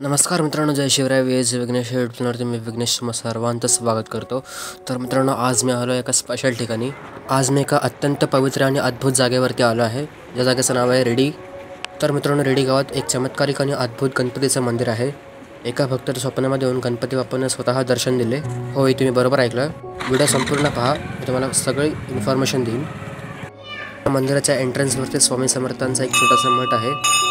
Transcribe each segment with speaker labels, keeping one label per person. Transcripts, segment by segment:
Speaker 1: नमस्कार मित्रांनो, जय Shivray. Veg Vighnesh YouTube चॅनलवरती मी विघ्नेश सर्वांचं स्वागत करतो. तर मित्रांनो, आज मी आलो एका स्पेशल ठिकाणी. आज मी एका अत्यंत पवित्र आणि अद्भुत जागेवरती आलो आहे. या जागेचं नाव आहे रेडी. तर मित्रांनो, रेडी गावात एक चमत्कारिक आणि अद्भुत गणपतीचं मंदिर आहे. एका भक्ताच्या स्वप्नामध्ये येऊन गणपती बाप्पाने स्वतः दर्शन दिले. होय, तुम्ही बरोबर ऐकलं. व्हिडिओ संपूर्ण पहा, मी तुम्हाला सगळी इन्फॉर्मेशन देईन. मंदिराच्या एंट्रन्सवरती स्वामी समर्थांचा एक छोटासा मठ आहे.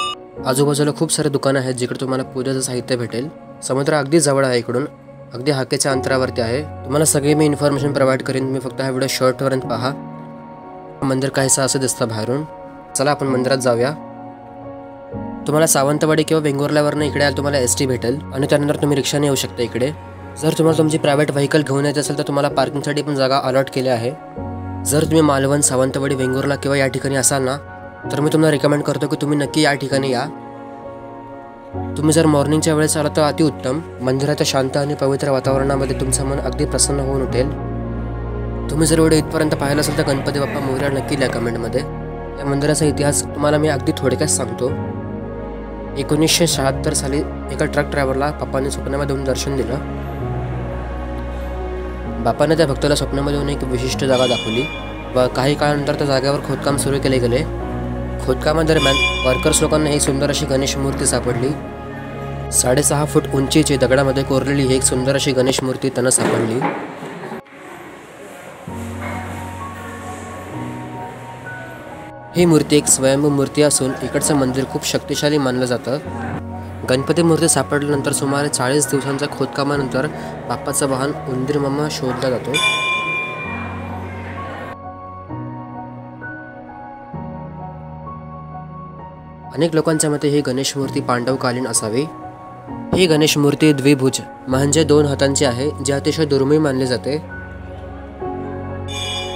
Speaker 1: आजूबाजूला खूप सारे दुकानं आहेत जिकडे तुम्हाला पूजेचं साहित्य भेटेल. समुद्र अगदी जवळ आहे, इकडून अगदी हाकेच्या अंतरावरती आहे. तुम्हाला सगळी मी इन्फॉर्मेशन प्रोव्हाइड करेन. मी फक्त हा व्हिडिओ शॉर्टपर्यंत पहा. मंदिर काहीसं असं दिसतं बाहेरून. चला आपण मंदिरात जाऊया. तुम्हाला सावंतवाडी किंवा वेंगुर्ल्यावरनं इकडे आलं तुम्हाला ST भेटेल आणि त्यानंतर तुम्ही रिक्षाने येऊ शकता इकडे. जर तुम्हाला तुमची प्रायव्हेट व्हेकल घेऊन यायचं असेल तर तुम्हाला पार्किंगसाठी पण जागा अलॉट केली आहे. जर तुम्ही मालवण, सावंतवाडी, वेंगुर्ला किंवा या ठिकाणी असाल ना, तर मी तुम्हाला रिकमेंड करतो की तुम्ही नक्की या ठिकाणी या. तुम्ही जर मॉर्निंगच्या वेळेस आला तर अतिउत्तम. मंदिराच्या शांत आणि पवित्र वातावरणामध्ये तुमचं मन अगदी प्रसन्न होऊन उठेल. तुम्ही जर व्हिडिओ इथपर्यंत पाहिला असेल तर गणपती बाप्पा मोरया नक्की लिहा कमेंटमध्ये. या मंदिराचा इतिहास तुम्हाला मी अगदी थोडक्यात सांगतो. 1976 साली एका ट्रक ड्रायव्हरला बाप्पाने स्वप्नामध्ये येऊन दर्शन दिलं. बाप्पाने त्या भक्ताला स्वप्नामध्ये येऊन एक विशिष्ट जागा दाखवली व काही काळानंतर त्या जागेवर खोदकाम सुरू केले गेले. खोदकामादरम्यान वर्कर्स लोकांना ही सुंदर अशी गणेश मूर्ती सापडली. 6.5 फूट उंचीची दगडामध्ये कोरलेली ही एक सुंदर अशी गणेश मूर्ती त्यांना सापडली. ही मूर्ती एक स्वयंभू मूर्ती असून इकडचं मंदिर खूप शक्तिशाली मानलं जातं. गणपती मूर्ती सापडल्यानंतर सुमारे 40 दिवसांच्या खोदकामानंतर बाप्पाचा वाहन उंदीर मामा शोधला जातो. अनेक लोकांच्या मते ही गणेश मूर्ती पांडवकालीन असावी. ही गणेश मूर्ती द्विभुज म्हणजे 2 हातांची आहे, जे अतिशय दुर्मिळ मानले जाते.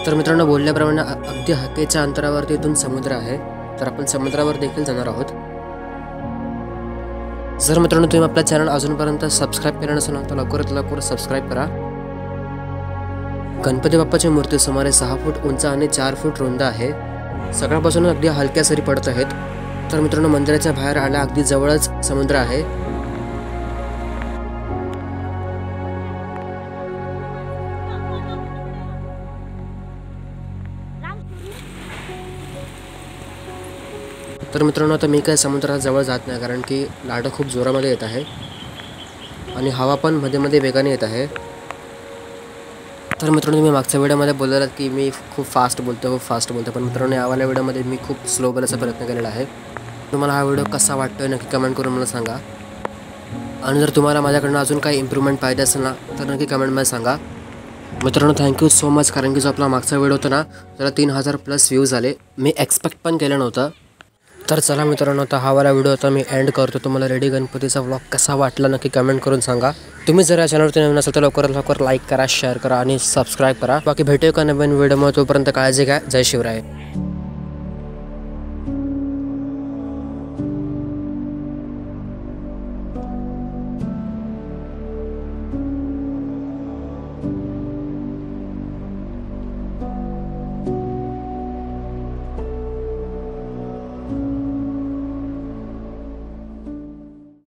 Speaker 1: तर मित्रांनो, बोलल्याप्रमाणे अगदी हाकेच्या अंतरावरती इथून समुद्र आहे. तर आपण समुद्रावर देखील जाणार आहोत. जर मित्रांनो तुम्ही आपल्या चॅनल अजूनपर्यंत सबस्क्राईब केलं नसेल तर लवकरात लवकर सबस्क्राईब करा. गणपती बाप्पाची मूर्ती सुमारे 6 फूट उंच आणि 4 फूट रुंद आहे. सकाळपासून अगदी हलक्या सरी पडत आहेत. तर मित्रांनो, मंदिराच्या बाहेर आल्या अगदी जवळच समुद्र आहे. तर मित्रांनो, आता मी काय समुद्रात जवळ जात नाही, कारण की लाटा खूप जोरामध्ये येत आहे आणि हवा पण मध्ये मध्ये वेगाने येत आहे. तर मित्रांनो, तुम्ही मागच्या व्हिडिओमध्ये बोललात की मी खूप फास्ट बोलतो. पण मित्रांनो, यावाल्या व्हिडिओमध्ये मी खूप स्लो बोलायचा प्रयत्न केलेला आहे. तुम्हाला हा व्हिडिओ कसा वाटतोय नक्की कमेंट करून मला सांगा. आणि जर तुम्हाला माझ्याकडनं अजून काही इम्प्रूव्हमेंट पाहिजे असेल ना, तर नक्की कमेंटमध्ये सांगा. मित्रांनो, थँक्यू सो मच, कारण की जो आपला मागचा व्हिडिओ होता ना, त्याला 3000+ व्ह्यूज आले. मी एक्सपेक्ट पण केलं नव्हतं. तर चला मित्रांनो, आता हा वाला व्हिडिओ आता मी एंड करतो. तुम्हाला रेडी गणपतीचा व्लॉग कसा वाटला नक्की कमेंट करून सांगा. तुम्ही जर या चॅनलवरती नवीन असाल तर लवकरात लवकर लाईक करा, शेअर करा आणि सबस्क्राईब करा. बाकी भेटूया का नवीन व्हिडिओमध्ये. तोपर्यंत काळजी घ्या. जय शिवराय.